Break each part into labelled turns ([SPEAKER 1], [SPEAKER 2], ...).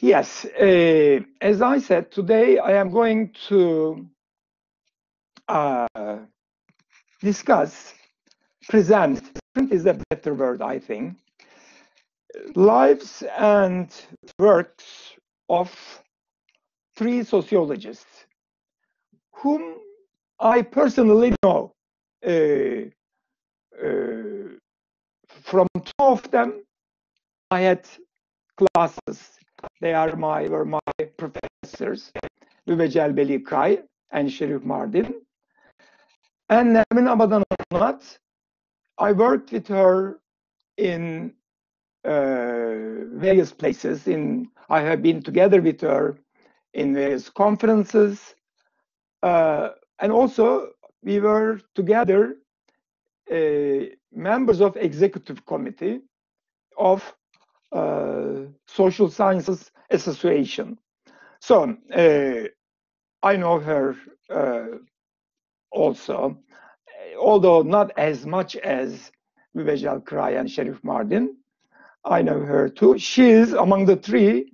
[SPEAKER 1] Yes, as I said, today I am going to present is a better word, I think, lives and works of three sociologists whom I personally know. From two of them, I had classes. They were my professors, Mübeccel Kıray'a and Şerif Mardin. And Nermin Abadan Unat'a, I worked with her in various places. I have been together with her in various conferences. And also, we were together members of executive committee of Social Sciences Association. So I know her also, although not as much as Mübeccel Kıray'a and Şerif Mardin. I know her too. She is among the three.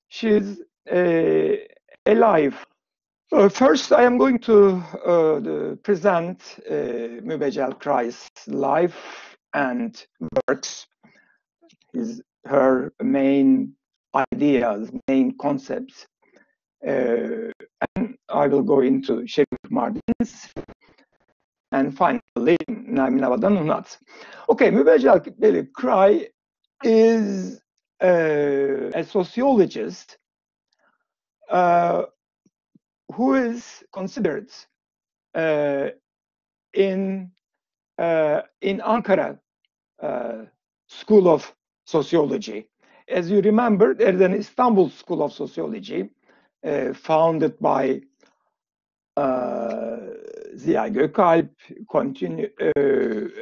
[SPEAKER 1] She's alive. First, I am going to present Mübeccel Kıray''s life and works, her main ideas, main concepts. And I will go into Şerif Mardin's, and finally Nermin Abadan Unat'a. Okay, Mübeccel Kıray'a is a sociologist who is considered in Ankara School of Sociology. As you remember, there is an Istanbul School of Sociology founded by Ziya Gökalp,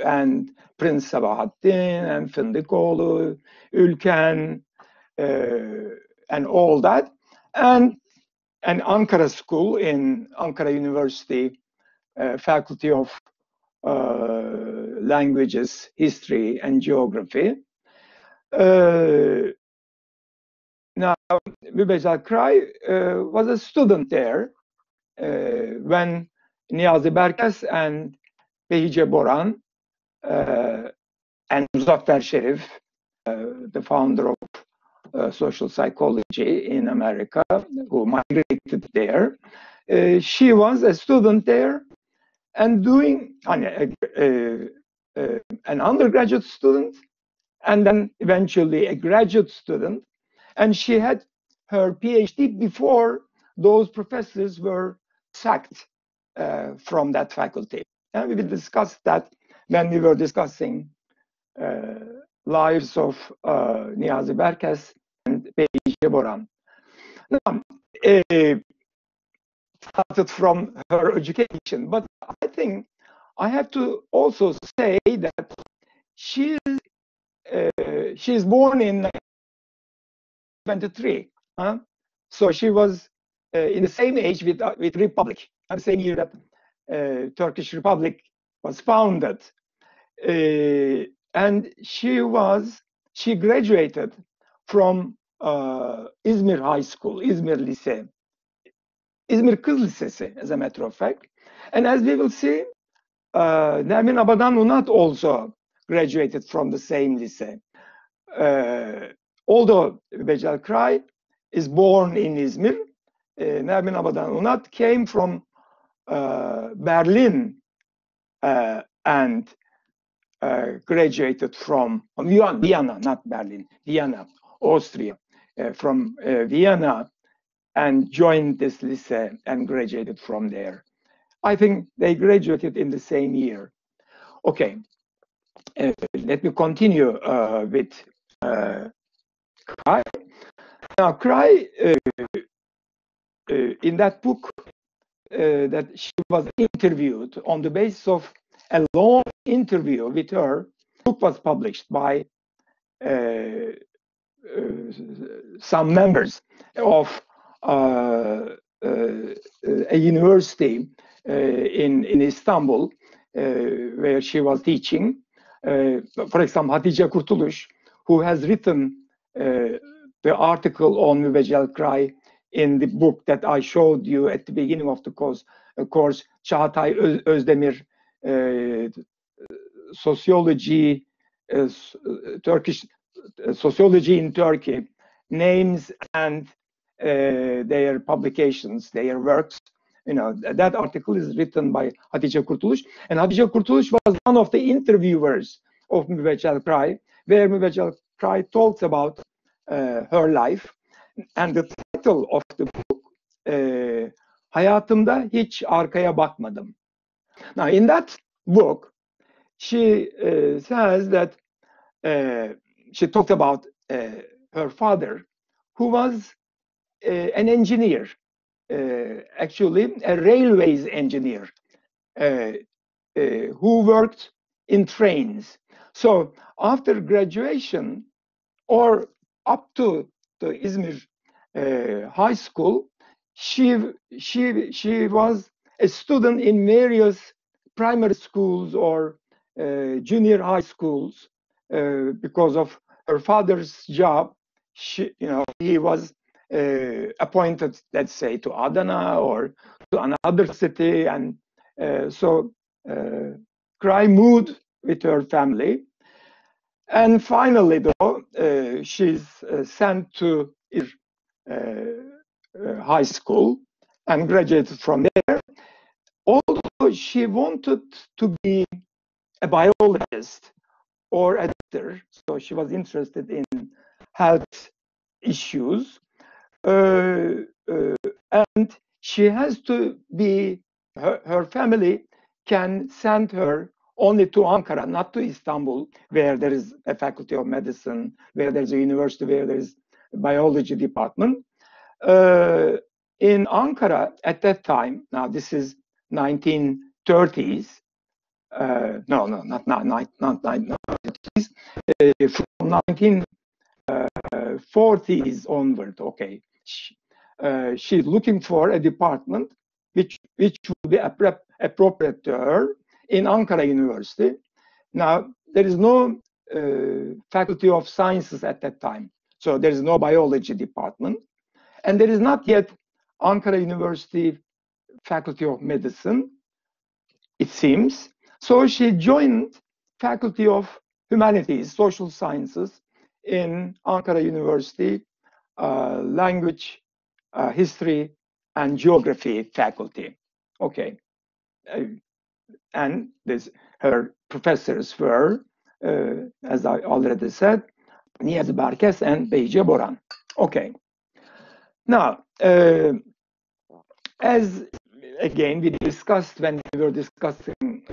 [SPEAKER 1] and Prince Bahattin and Fındıkoğlu, Ülken, and all that, and an Ankara School in Ankara University, Faculty of Languages, History, and Geography. Now, Mübeccel Kıray'a was a student there when Niyazi Berkes and Behice Boran and Muzaffer Şerif, the founder of social psychology in America, who migrated there. She was a student there and doing an undergraduate student, and then eventually a graduate student. And she had her PhD before those professors were sacked from that faculty. And we will discuss that when we were discussing lives of Niyazi Berkes and Behice Boran. Now, started from her education, but I think I have to also say that she is born in 23. So she was in the same age with Republic, the same year that Turkish Republic was founded. And she graduated from İzmir High School, İzmir Lise, İzmir Kız Lisesi, as a matter of fact. And as we will see, Nermin Abadan Unat'a also graduated from the same lise. Although Mübeccel Kıray'a is born in İzmir, Nermin Abadan Unat'a came from Berlin and graduated from Vienna, not Berlin, Vienna, Austria, from Vienna, and joined this lycée and graduated from there. I think they graduated in the same year. Okay, let me continue with Kıray'a. Now, Kıray'a, in that book that she was interviewed on the basis of a long interview with her, the book was published by some members of a university in Istanbul, where she was teaching. For example, Hatice Kurtuluş, who has written the article on Mübeccel Kıray in the book that I showed you at the beginning of the course, Çağatay Özdemir, Sociology, Turkish Sociology in Turkey, names and their publications, their works. You know, that article is written by Hatice Kurtuluş, and Hatice Kurtuluş was one of the interviewers of Mübeccel Kıray, where Mübeccel Kıray talks about her life, and the title of the book, Hayatımda Hiç Arkaya Bakmadım. Now, in that book, she says that she talked about her father, who was an engineer, actually a railways engineer, who worked in trains. So after graduation, or up to the Izmir high school, she was a student in various primary schools or junior high schools because of her father's job. He was appointed, let's say, to Adana or to another city, and so Kıray moved with her family. And finally, though, she's sent to high school and graduated from there. Although she wanted to be a biologist or a doctor, so she was interested in health issues, and she has to be, her family can send her only to Ankara, not to Istanbul, where there is a faculty of medicine, where there's a university, where there is a biology department. In Ankara at that time, now this is 1930s, not 1930s, from 1940s onward, okay. She's looking for a department which will be appropriate to her in Ankara University. Now, there is no faculty of sciences at that time, so there is no biology department, and there is not yet Ankara University faculty of medicine, it seems. So she joined faculty of humanities, social sciences in Ankara University, language, history, and geography faculty. Okay. And her professors were, as I already said, Niyazi Barkes and Beyce Boran. Okay. Now, as again we discussed when we were discussing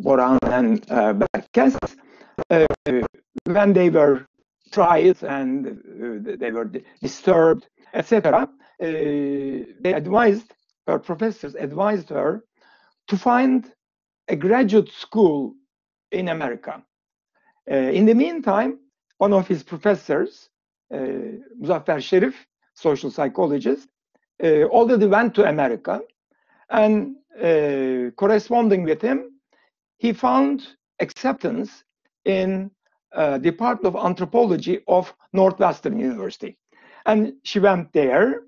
[SPEAKER 1] Boran and Barkes, when they were tried and they were disturbed, etc., her professors advised her to find a graduate school in America. In the meantime, one of his professors, Muzaffer Şerif, social psychologist, already went to America, and corresponding with him, he found acceptance in Department of Anthropology of Northwestern University. And she went there,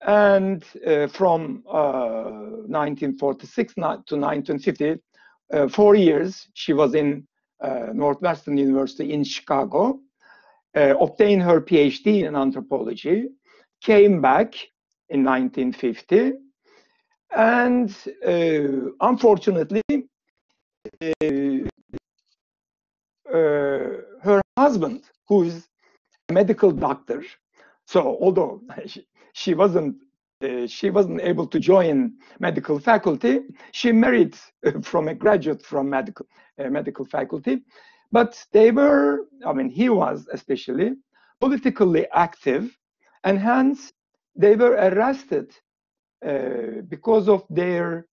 [SPEAKER 1] and from 1946 to 1950, 4 years, she was in Northwestern University in Chicago, obtained her PhD in anthropology, came back in 1950, and unfortunately, her husband, who is a medical doctor, so although she wasn't able to join medical faculty, she married from a graduate from medical faculty. But they were, he was especially politically active, and hence they were arrested because of their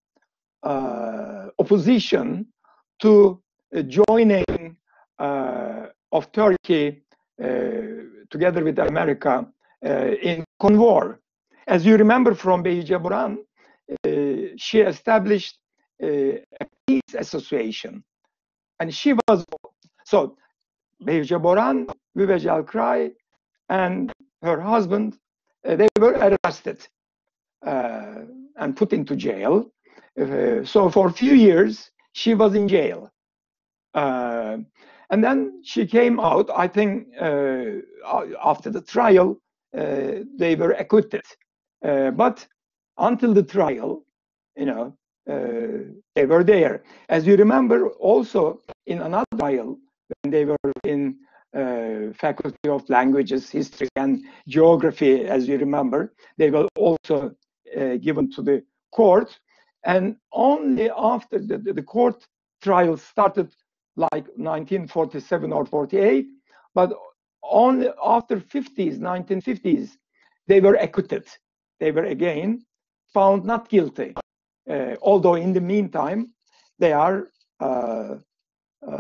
[SPEAKER 1] opposition to joining of Turkey together with America in Convor. As you remember from Beyce Boran, she established a peace association, and she was, so Beyce Boran, Mübeccel Kıray'a, and her husband, they were arrested and put into jail. So for a few years, she was in jail. And then she came out, I think, after the trial, they were acquitted. But until the trial, they were there. As you remember, also in another trial, when they were in Faculty of Languages, History, and Geography, as you remember, they were also given to the court. And only after the court trial started, like 1947 or 48, but only after 1950s, they were acquitted. They were again found not guilty. Although in the meantime, they are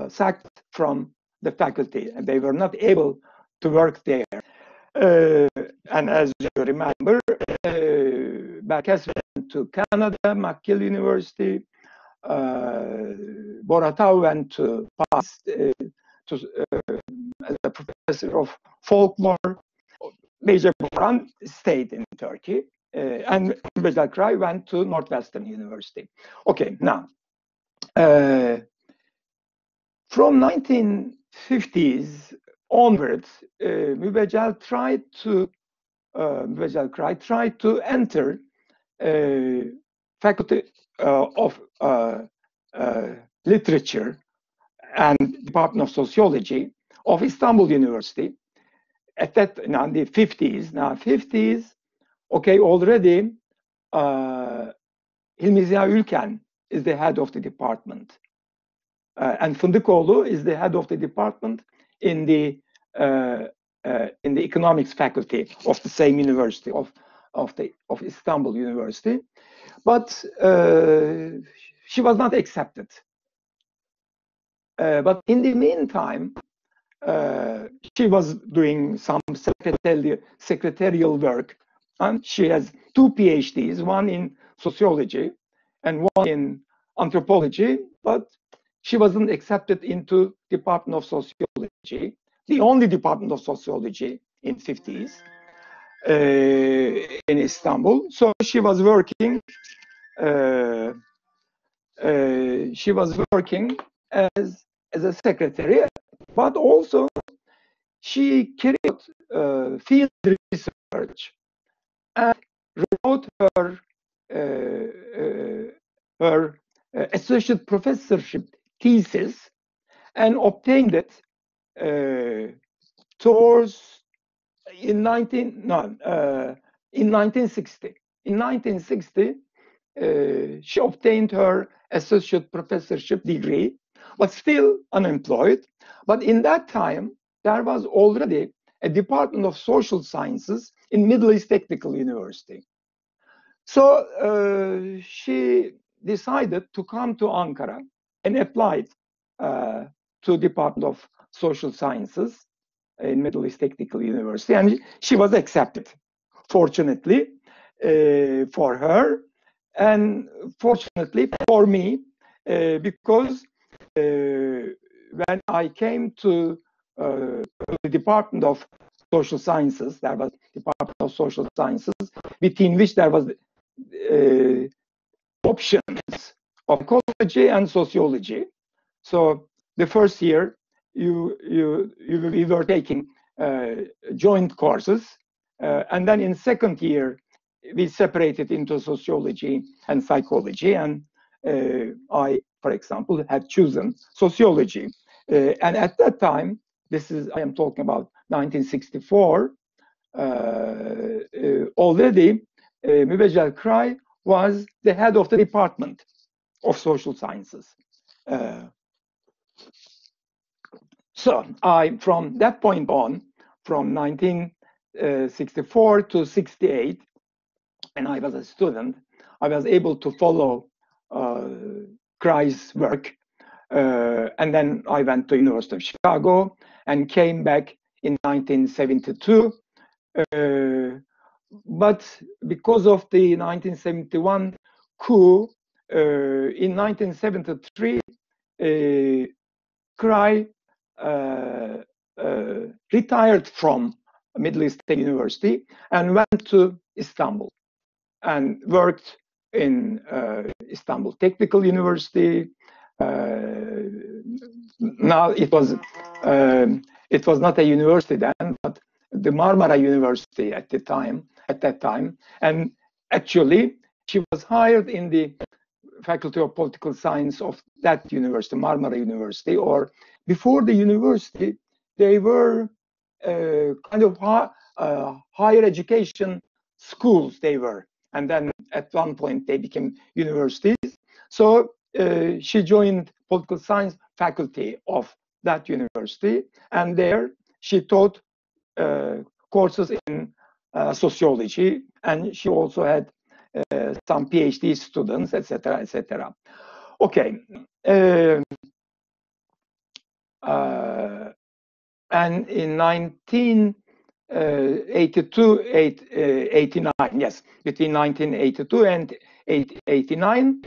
[SPEAKER 1] sacked from the faculty, and they were not able to work there. And as you remember, Berkes went to Canada, McGill University. Boratau went to Paris as a professor of folklore. Beyce Boran stayed in Turkey, and Mübeccel Kıray went to Northwestern University. Okay, now, from 1950s onwards, Mübeccel Kıray tried to enter Faculty of Literature and Department of Sociology of Istanbul University. At that, in the 50s. Now, 50s, okay, already Hilmi Ziya Ülken is the head of the department. And Fındıkoğlu is the head of the department in the economics faculty of the same university, of Istanbul University. But she was not accepted. But in the meantime, she was doing some secretarial work, and she has 2 PhDs, one in sociology and one in anthropology, but she wasn't accepted into Department of Sociology, the only Department of Sociology in 50s in Istanbul. So she was working. She was working as a secretary, but also she carried field research and wrote her associate professorship thesis and obtained it in 1960. In 1960, she obtained her associate professorship degree, but still unemployed. But in that time, there was already a Department of Social Sciences in Middle East Technical University. So she decided to come to Ankara and applied to Department of Social Sciences in Middle East Technical University, and she was accepted, fortunately for her, and fortunately for me, because when I came to the Department of Social Sciences, there was Department of Social Sciences, within which there was options of ecology and sociology. So the first year, we were taking joint courses, and then in second year, we separated into sociology and psychology, and I, for example, had chosen sociology. And at that time, I am talking about 1964, already Mübeccel Kıray was the head of the Department of Social Sciences. So from that point on, from 1964 to 68, when I was a student, I was able to follow Kıray's work. And then I went to University of Chicago and came back in 1972. But because of the 1971 coup, in 1973, Kıray retired from Middle East University and went to Istanbul and worked in Istanbul Technical University. Now it was not a university then, but the Marmara University at that time. And actually, she was hired in the Faculty of Political Science of that university, Marmara University. Or before the university, they were kind of higher education schools. They were, and then at one point they became universities. So she joined political science faculty of that university, and there she taught courses in sociology, and she also had some PhD students, etc., etc. Okay, and in 1989, yes, between 1982 and 89,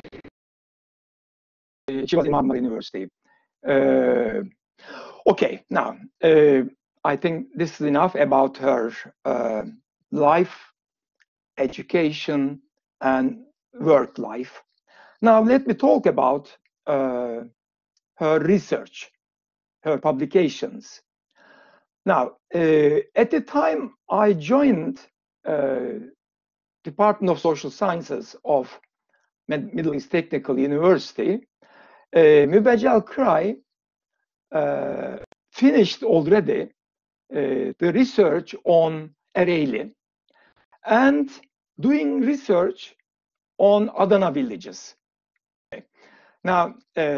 [SPEAKER 1] she was in Marmara University. Okay, now I think this is enough about her life, education, and work life. Now let me talk about her research, her publications. Now, at the time I joined Department of Social Sciences of Middle East Technical University, Mübeccel Kıray'a finished already the research on Ereğli and doing research on Adana villages. Okay. Now,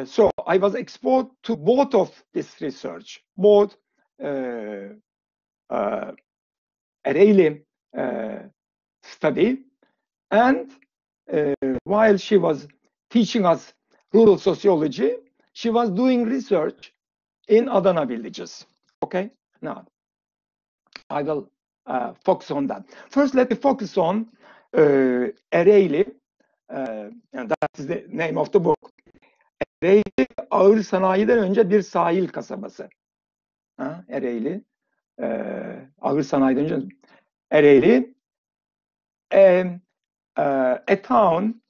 [SPEAKER 1] so I was exposed to both of this research, both Ereğli study, and while she was teaching us rural sociology, she was doing research in Adana villages. Okay, now I will focus on that. First, let me focus on Ereğli, and that is the name of the book. Ereğli, ağır sanayiden önce bir sahil kasabası. Ereğli, ağır sanayiden önce. Ereğli, a town,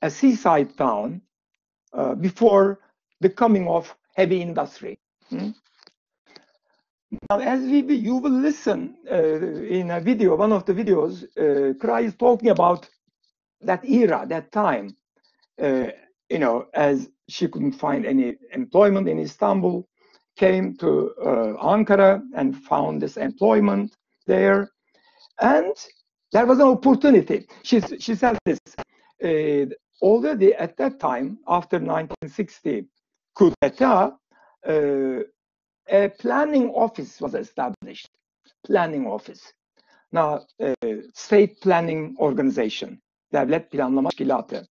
[SPEAKER 1] a seaside town, before the coming of heavy industry. Now, as you will listen in a video, one of the videos, Kıray is talking about that era, that time. You know, as she couldn't find any employment in Istanbul, came to Ankara and found this employment there, and there was an opportunity. She said this already at that time, after 1960 coup d'etat, a planning office was established. Planning office. Now, state planning organization, devlet planlama teşkilatı.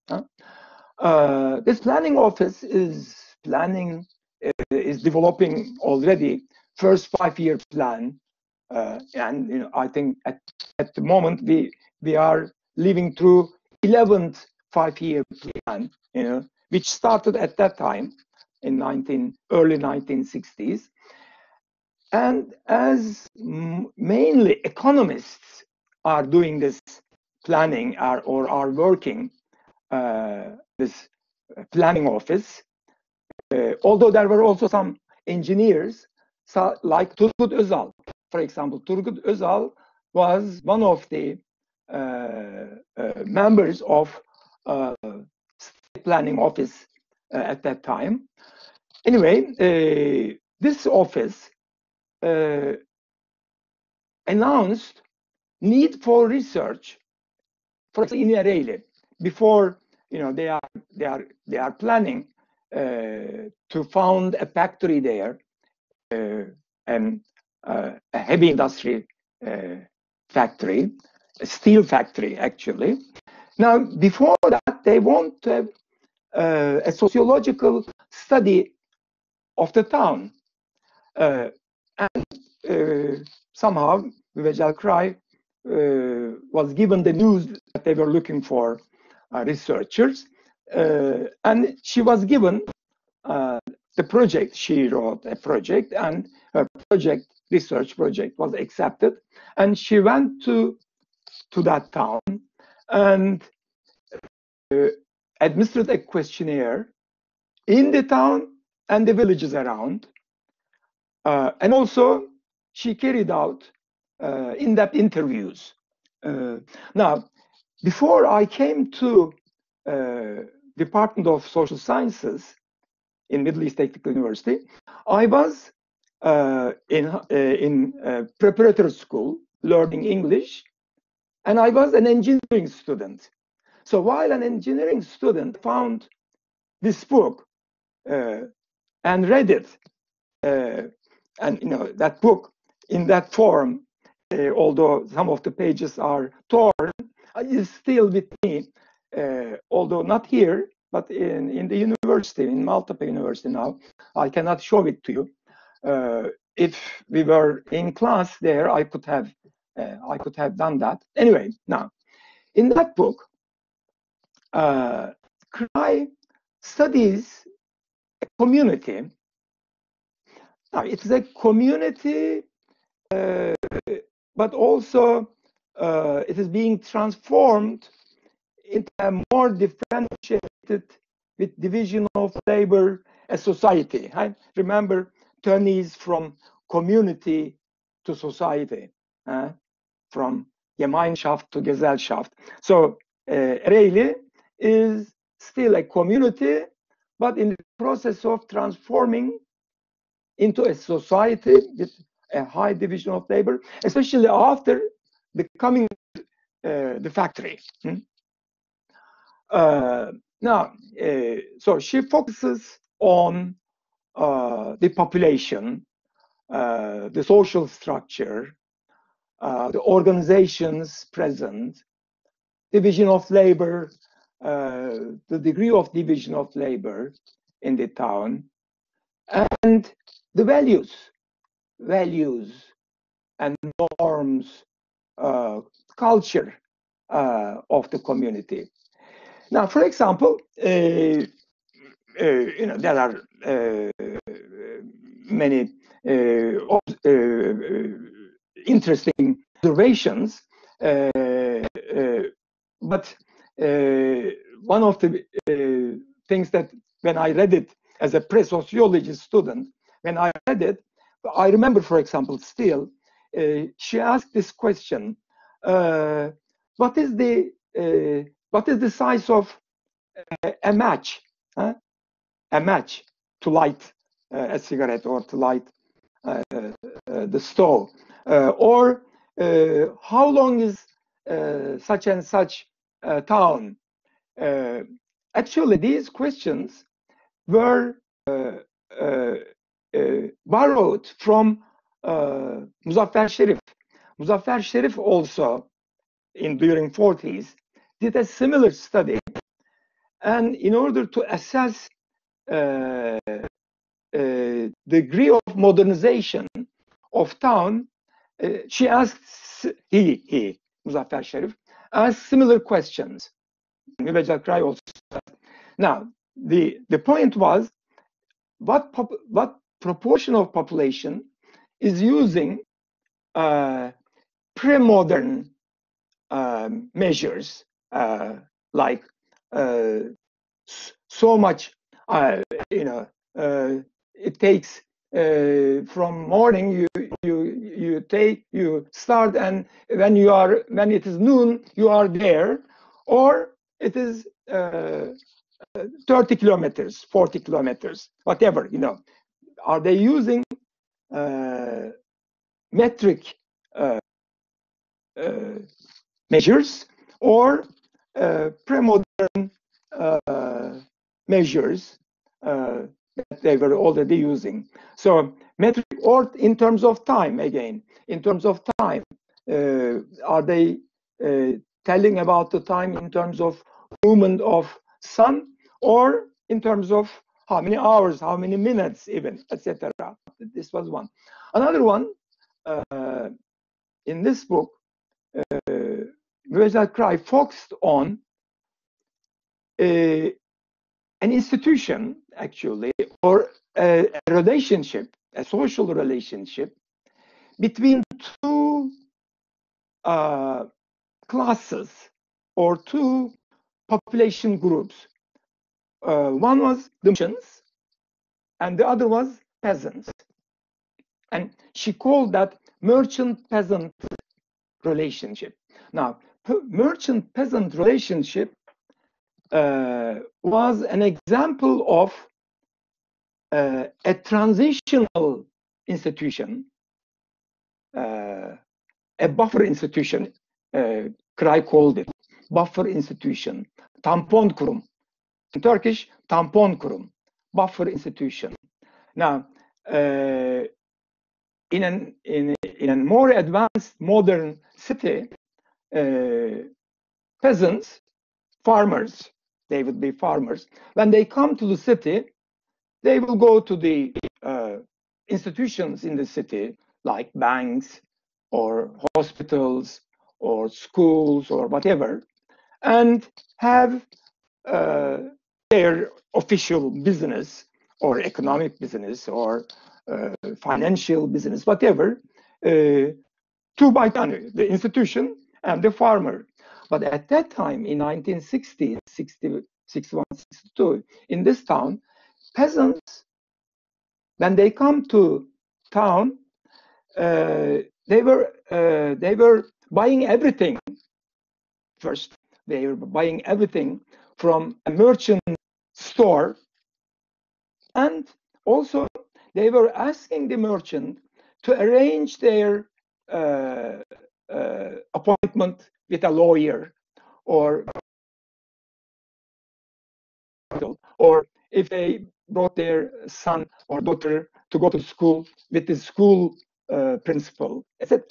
[SPEAKER 1] This planning office is developing already first 5-year plan, and you know, I think at the moment we are living through 11th 5-year plan, you know, which started at that time in early 1960s, and as mainly economists are doing this planning or are working this planning office, although there were also some engineers like Turgut Özal, for example. Turgut Özal was one of the members of state planning office at that time. Anyway, this office announced need for research, for example, in Ereğli, before you know they are planning to found a factory there, and a heavy industry factory, a steel factory actually. Now, before that, they want to have a sociological study of the town, and somehow Mübeccel Kıray'a was given the news that they were looking for researchers, and she was given the project, she wrote a project, and her research project was accepted, and she went to that town and administered a questionnaire in the town and the villages around. And also, she carried out in-depth interviews. Now, before I came to Department of Social Sciences in Middle East Technical University, I was in preparatory school learning English, and I was an engineering student. So while an engineering student found this book and read it, and that book in that form, although some of the pages are torn, is still with me, although not here, but in the university, in Maltepe University now. I cannot show it to you. If we were in class there, I could have done that. Anyway, now in that book, Kıray studies a community. Now, it's a community, but also it is being transformed into a more differentiated with division of labor, a society. I remember Tönnies from community to society, from Gemeinschaft to Gesellschaft. So Ereğli is still a community, but in the process of transforming into a society with a high division of labor, especially after becoming the factory. Now, so she focuses on the population, the social structure, the organizations present, division of labor, the degree of division of labor in the town, and the values and norms, culture of the community. Now, for example, there are many interesting observations, but one of the things that when I read it as a pre-sociology student, when I read it, I remember, for example, still, she asked this question: what is the size of a match? A match to light a cigarette or to light the stove, or how long is such and such town? Actually, these questions were borrowed from Muzaffer Şerif. Muzaffer Şerif also, during 40s, did a similar study, and in order to assess degree of modernization of town, she asked, Muzaffer Şerif, asked similar questions. Mübeccel Kıray'a also. Now, the point was, what proportion of population is using pre-modern measures, like so much, it takes from morning you start, and when it is noon you are there, or it is 30 kilometers, 40 kilometers, whatever, are they using metric measures or pre-modern measures that they were already using? So metric, or in terms of time, again, in terms of time, are they telling about the time in terms of movement of sun, or in terms of how many hours, how many minutes even, etc. This was one. Another one, in this book, Mübeccel Kıray focused on an institution, actually, or a relationship, a social relationship between two classes or two population groups. One was the merchants and the other was peasants. And she called that merchant-peasant relationship. Now, merchant-peasant relationship was an example of a transitional institution, a buffer institution, Kıray called it, buffer institution, tampon kurum. In Turkish, tampon kurum, buffer institution. Now, in a more advanced modern city, peasants, farmers, they would be farmers, when they come to the city, they will go to the institutions in the city, like banks or hospitals or schools or whatever, and have their official business or economic business or financial business, whatever, two by two, the institution and the farmer. But at that time, in 1960s, 61, 62, in this town, peasants, when they come to town, they were buying everything. First, they were buying everything from a merchant store, and also they were asking the merchant to arrange their appointment with a lawyer, or if they brought their son or daughter to go to school, with the school principal, etc.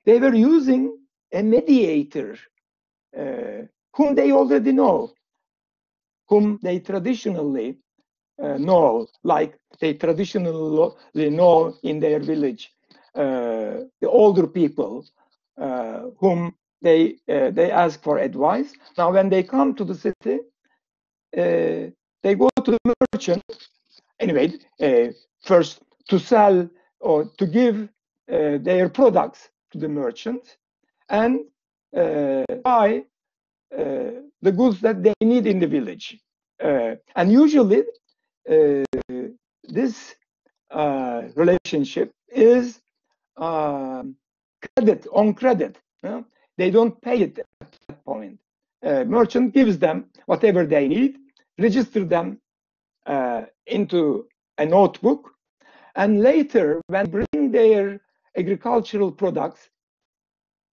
[SPEAKER 1] They were using a mediator whom they already know, whom they traditionally know, like they traditionally know in their village, the older people whom they ask for advice. Now, when they come to the city, they go to the merchant, anyway, first to sell or to give their products to the merchant and buy the goods that they need in the village. And usually this relationship is credit on credit. They don't pay it at that point. Merchant gives them whatever they need, register them into a notebook, and later when they bring their agricultural products,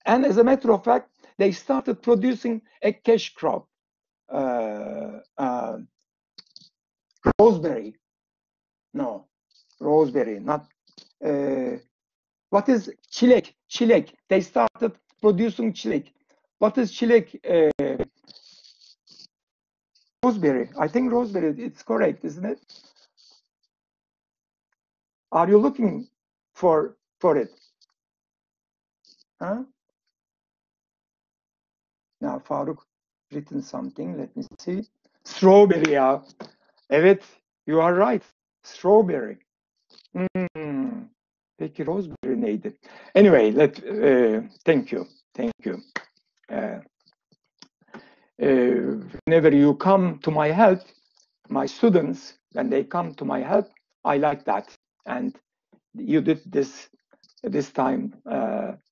[SPEAKER 1] and as a matter of fact, they started producing a cash crop, rosemary. No, rosemary, not. What is çilek? Çilek. They started producing çilek. What is çilek? Rosemary. I think rosemary. It's correct, isn't it? Are you looking for it? Huh? Now, Faruk written something. Let me see. Strawberry. Yeah. Evet, you are right. Strawberry. Peki rosemary neydi? Anyway, thank you. Whenever you come to my help, my students, when they come to my help, I like that. And you did this time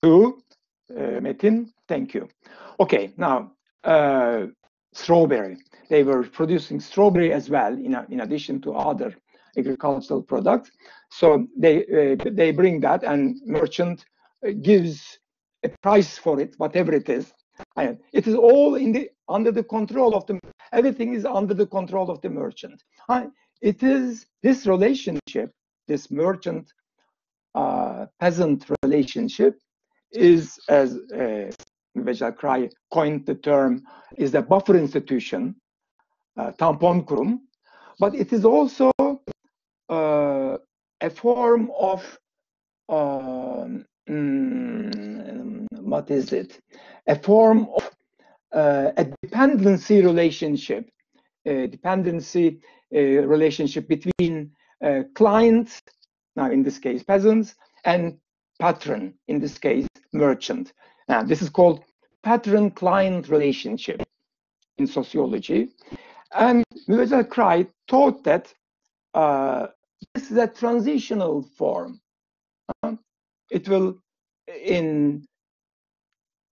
[SPEAKER 1] too, Metin. Thank you. Okay, now strawberry. They were producing strawberry as well, in addition to other agricultural products. So they bring that, and merchant gives a price for it, whatever it is. And it is all under the control of everything is under the control of the merchant. It is this relationship, this merchant peasant relationship, is, as Mübeccel Kıray'a coined the term, is a buffer institution, tampon kurum, but it is also a form of what is it? A form of a dependency relationship, between clients, now in this case peasants, and patron, in this case merchant. Now this is called patron-client relationship in sociology. And Mübeccel Kıray'a taught that this is a transitional form. It will, in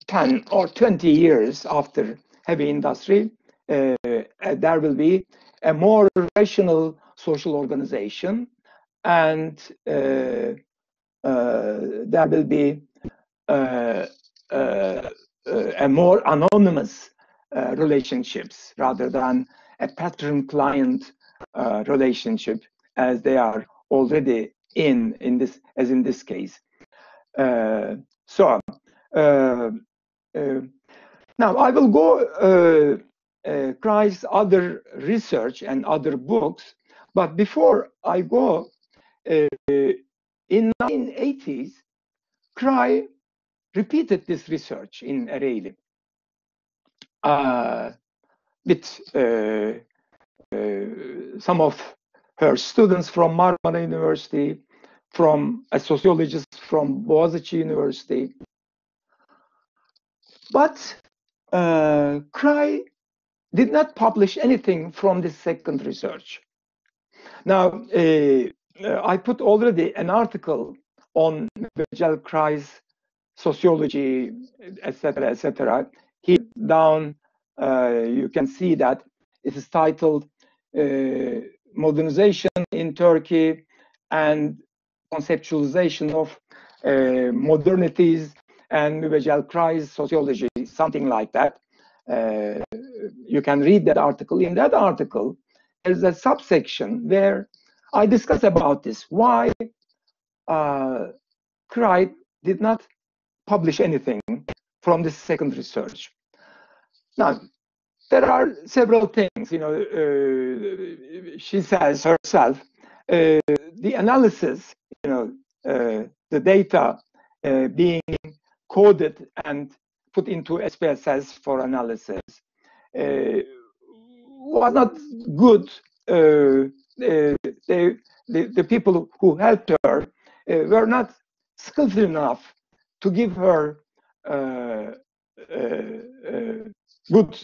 [SPEAKER 1] 10 or 20 years after heavy industry, there will be a more rational social organization, and there will be a more anonymous relationships rather than a patron-client relationship as they are already in this, as in this case. Now I will go Kıray's other research and other books, but before I go, in 1980s, Kıray repeated this research in Ereğli with some of her students from Marmara University, from a sociologist from Boğaziçi University. But Kıray did not publish anything from this second research. Now, I put already an article on Mübeccel Kıray''s sociology, etc., etc. Here down, you can see that it is titled Modernization in Turkey and Conceptualization of Modernities and Mübeccel Kıray''s Sociology, something like that. You can read that article. In that article, there's a subsection where I discuss about this, why Kıray did not publish anything from this second research. Now, there are several things, you know, she says herself, the analysis, you know, the data being coded and put into SPSS for analysis was not good. The people who helped her were not skillful enough to give her good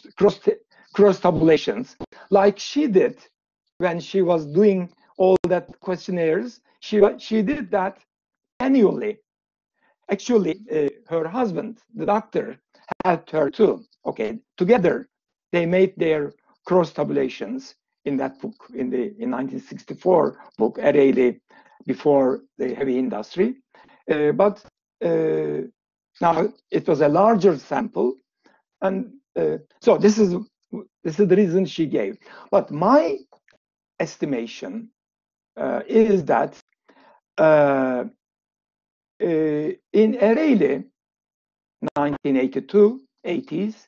[SPEAKER 1] cross tabulations like she did when she was doing all that questionnaires. She did that annually. Actually, her husband, the doctor, helped her too. Okay, together they made their cross tabulations in that book, in 1964 book, Ereğli, before the heavy industry. But now it was a larger sample, and so this is the reason she gave. But my estimation is that in Ereğli, 1982, 80s,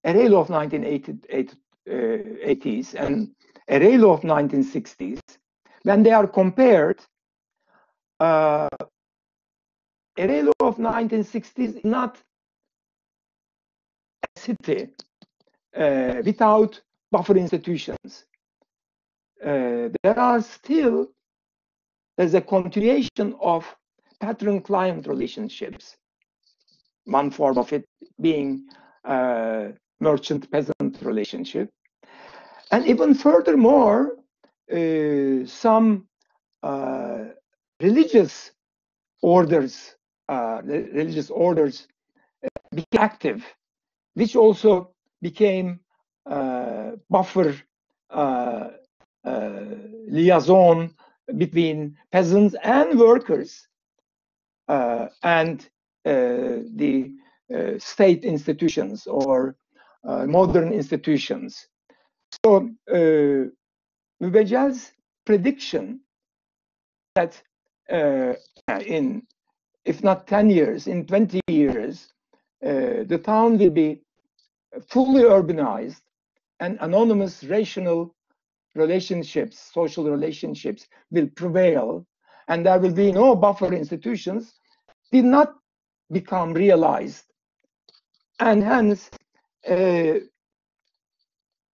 [SPEAKER 1] Ereğli of 1980s and Ereğli of 1960s, when they are compared, Ereğli of 1960s is not a city without buffer institutions. There's a continuation of patron-client relationships. One form of it being merchant-peasant relationship. And even furthermore, some religious orders became active, which also became buffer liaison between peasants and workers and the state institutions or modern institutions. So Mübeccel's prediction that in, if not 10 years, in 20 years, the town will be fully urbanized and anonymous rational relationships, social relationships will prevail, and there will be no buffer institutions, did not become realized. And hence,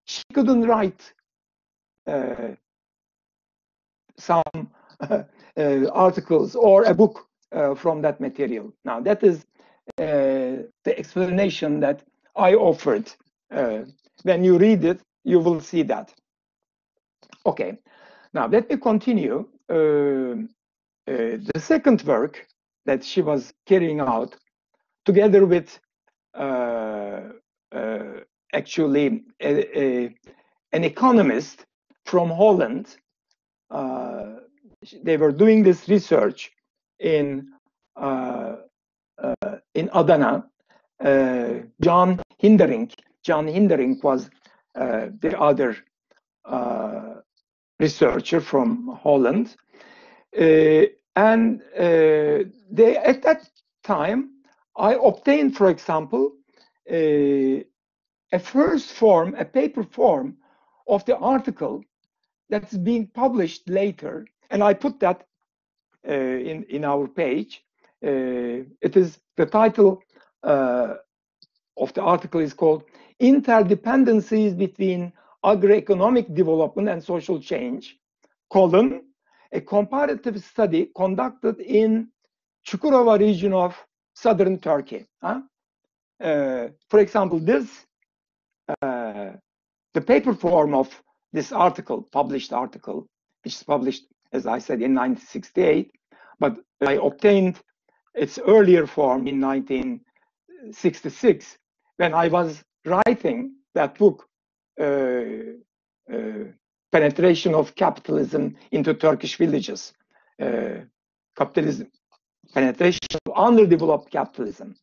[SPEAKER 1] she couldn't write some articles or a book from that material. Now, that is the explanation that I offered. When you read it, you will see that. Okay, now let me continue. The second work that she was carrying out, together with actually an economist from Holland. They were doing this research in Adana. John Hindering. John Hindering was the other researcher from Holland. And they, at that time, I obtained, for example, a first form, a paper form of the article that's being published later. And I put that in our page. It is, the title of the article is called Interdependencies Between Agroeconomic Development and Social Change, colon, a comparative study conducted in Çukurova region of southern Turkey. For example, this, the paper form of this article, published article, which is published, as I said, in 1968, but I obtained its earlier form in 1966, when I was writing that book, Penetration of Capitalism into Turkish Villages, capitalism, penetration of underdeveloped capitalism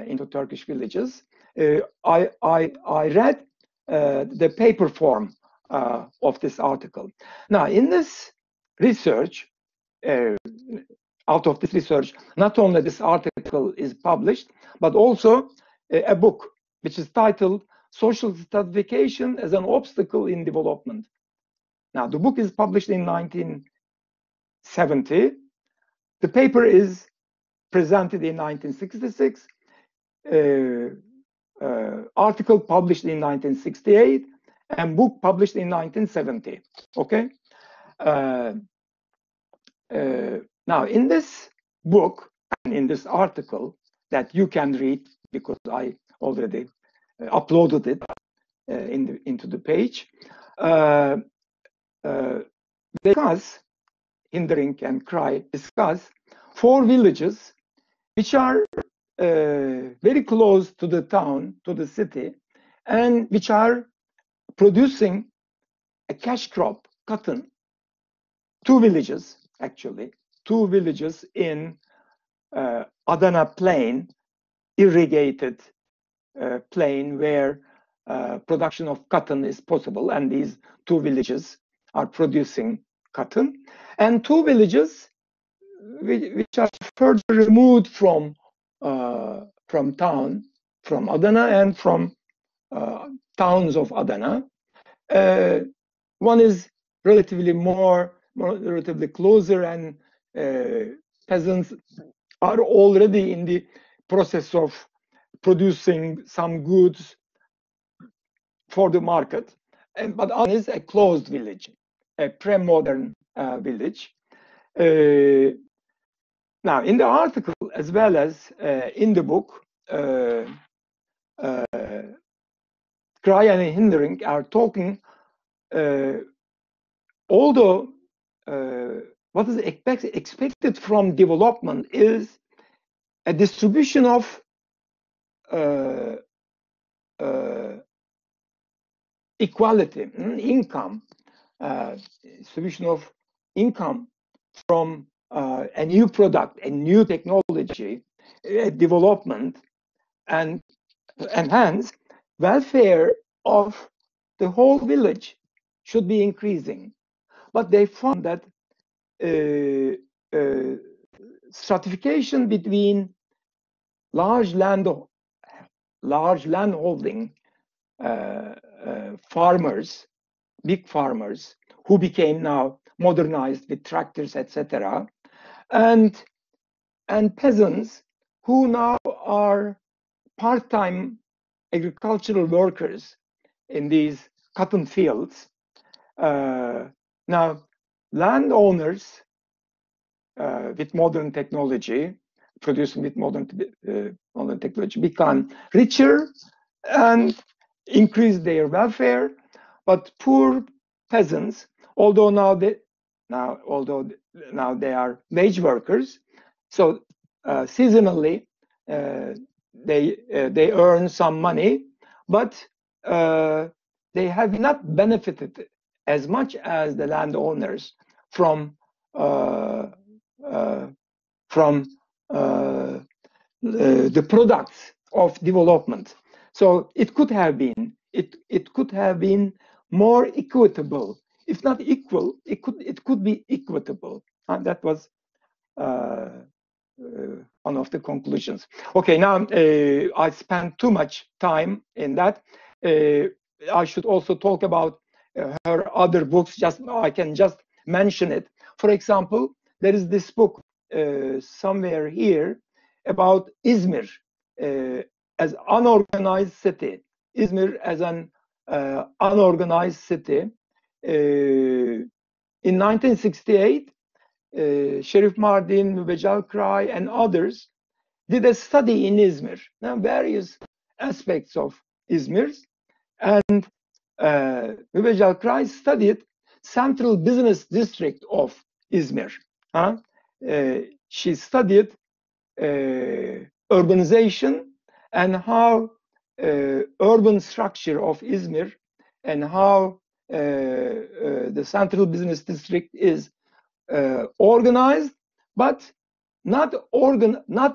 [SPEAKER 1] into Turkish villages. I read the paper form of this article. Now, in this research, out of this research, not only this article is published, but also a book which is titled Social Stratification as an Obstacle in Development. Now, the book is published in 1970. The paper is presented in 1966. Article published in 1968, and book published in 1970. Okay. Now, in this book and in this article that you can read, because I already uploaded it into the page, discuss, Hindering and Kray discuss 4 villages which are very close to the town, to the city, and which are producing a cash crop, cotton. 2 villages, actually, 2 villages in Adana plain, irrigated plain where production of cotton is possible, and these 2 villages are producing cotton, and 2 villages which are further removed from town, from Adana and from towns of Adana. One is relatively relatively closer, and peasants are already in the process of producing some goods for the market. But one is a closed village, a pre-modern village. Now, in the article, as well as in the book, Kray and Hindering are talking, although what is expected from development is a distribution of equality, income, distribution of income from a new product, a new technology, development, and hence welfare of the whole village should be increasing. But they found that stratification between large landholding farmers, big farmers, who became now modernized with tractors, etc., and peasants who now are part-time agricultural workers in these cotton fields. Now, landowners with modern technology, producing with modern technology, become richer and increase their welfare, but poor peasants, although now they are wage workers, so seasonally they earn some money, but they have not benefited as much as the landowners from the products of development. So it could have been more equitable, if not equal. It could be equitable. That was one of the conclusions. Okay, now I spent too much time in that. I should also talk about her other books. I can just mention it. For example, there is this book somewhere here about Izmir as unorganized city. Izmir as an unorganized city. In 1968, Şerif Mardin, Mübeccel Kıray'a, and others did a study in Izmir, various aspects of Izmir, and Mübeccel Kıray'a studied central business district of Izmir. She studied urbanization and how urban structure of Izmir and how the central business district is organized, but not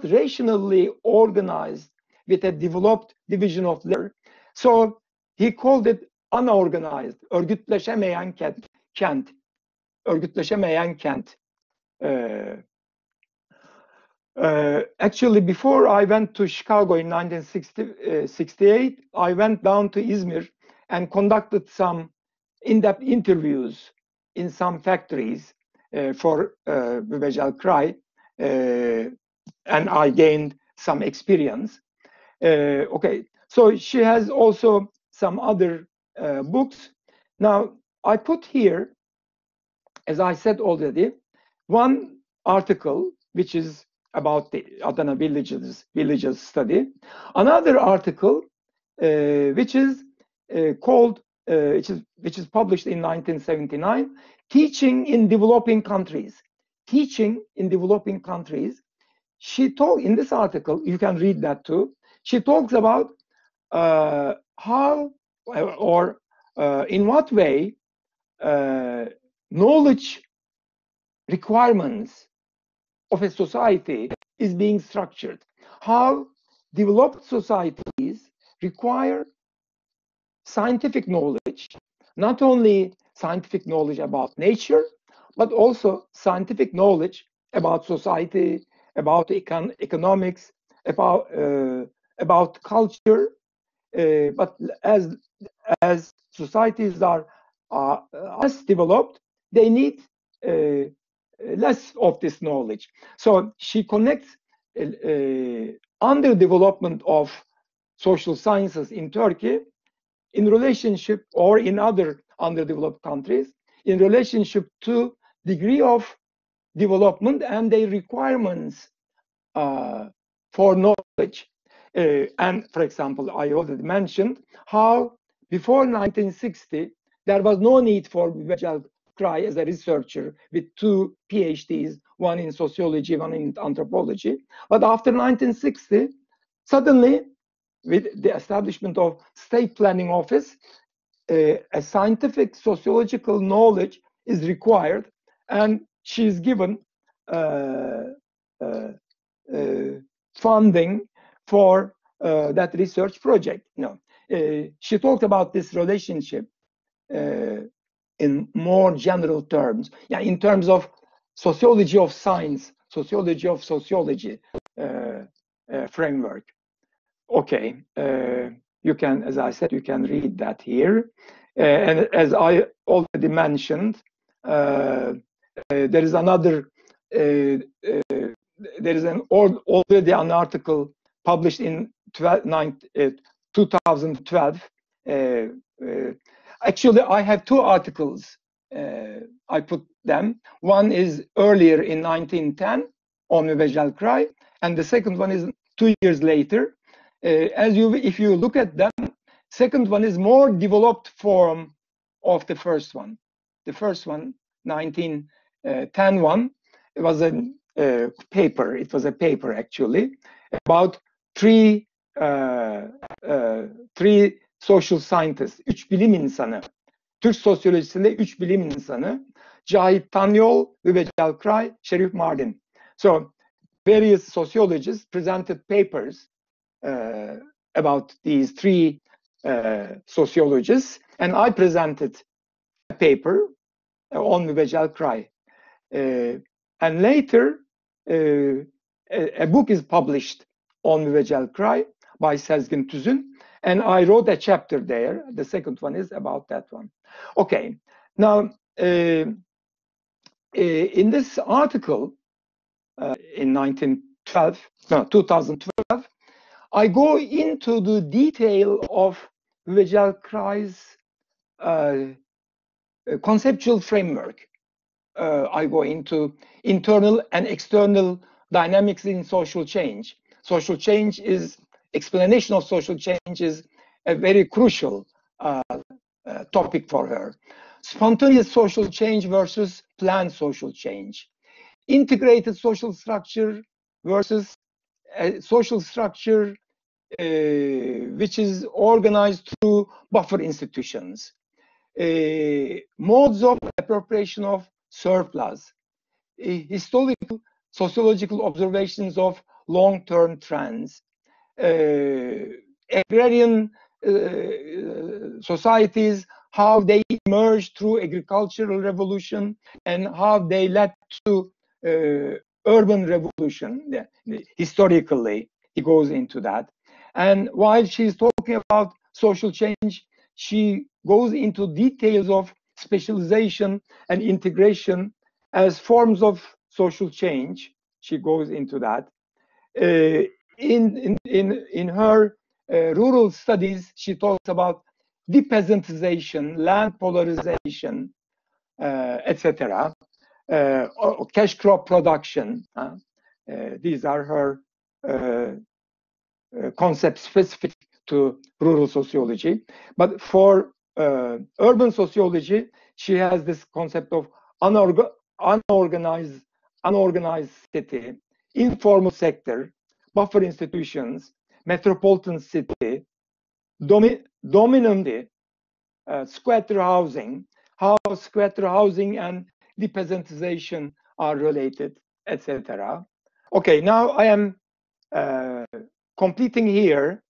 [SPEAKER 1] rationally organized with a developed division of labor. So he called it unorganized, örgütleşemeyen kent. Örgütleşemeyen kent. Actually, before I went to Chicago in 1968, I went down to Izmir and conducted some in-depth interviews in some factories for Mübeccel Kıray'a, and I gained some experience. Okay, so she has also some other books. Now, I put here, as I said already, one article which is about the Adana villages study. Another article which is called, which is published in 1979, Teaching in Developing Countries. Teaching in Developing Countries. She told in this article, you can read that too. She talks about how or in what way knowledge requirements of a society is being structured. How developed societies require scientific knowledge, not only scientific knowledge about nature, but also scientific knowledge about society, about economics, about culture. But as societies are less developed, they need less of this knowledge. So she connects underdevelopment of social sciences in Turkey in relationship, or in other underdeveloped countries, in relationship to degree of development and their requirements for knowledge. And for example, I already mentioned how before 1960, there was no need for Mübeccel Kıray'a as a researcher with 2 PhDs, one in sociology, one in anthropology. But after 1960, suddenly, with the establishment of State Planning Office, a scientific sociological knowledge is required, and she is given funding for that research project. She talked about this relationship in more general terms, in terms of sociology of science, sociology of sociology framework. Okay, you can, as I said, you can read that here. And as I already mentioned, there is another, there is already an article published in 2012. Actually, I have 2 articles. I put them. One is earlier in 1910 on Mübeccel Kıray'a, and the second one is 2 years later. If you look at them, second one is more developed form of the first one. The first one, 1910 one, it was a paper. It was a paper actually about three social scientists, üç bilim insanı. Türk sosyolojisinde üç bilim insanı. Cahit Tanyol, Mübeccel Kıray'a, Şerif Mardin. So various sociologists presented papers about these three sociologists, and I presented a paper on Mübeccel Kıray'a. And later, a book is published on Mübeccel Kıray'a by Sezgin Tüzün, and I wrote a chapter there. The second one is about that one. Okay, now in this article in 2012, I go into the detail of Mübeccel Kıray''s conceptual framework. I go into internal and external dynamics in social change. Social change is, explanation of social change is a very crucial topic for her. Spontaneous social change versus planned social change. Integrated social structure versus a social structure which is organized through buffer institutions. Modes of appropriation of surplus. Historical sociological observations of long-term trends. Agrarian societies, how they emerged through agricultural revolution and how they led to urban revolution. Historically, he goes into that. And while she's talking about social change, she goes into details of specialization and integration as forms of social change. She goes into that. In her rural studies, she talks about depeasantization, land polarization, etc. Cash crop production. These are her concepts specific to rural sociology. But for urban sociology, she has this concept of unorganized city, informal sector, buffer institutions, metropolitan city, dominant squatter housing, how squatter housing and depeasantization are related, etc. Okay, now I am completing here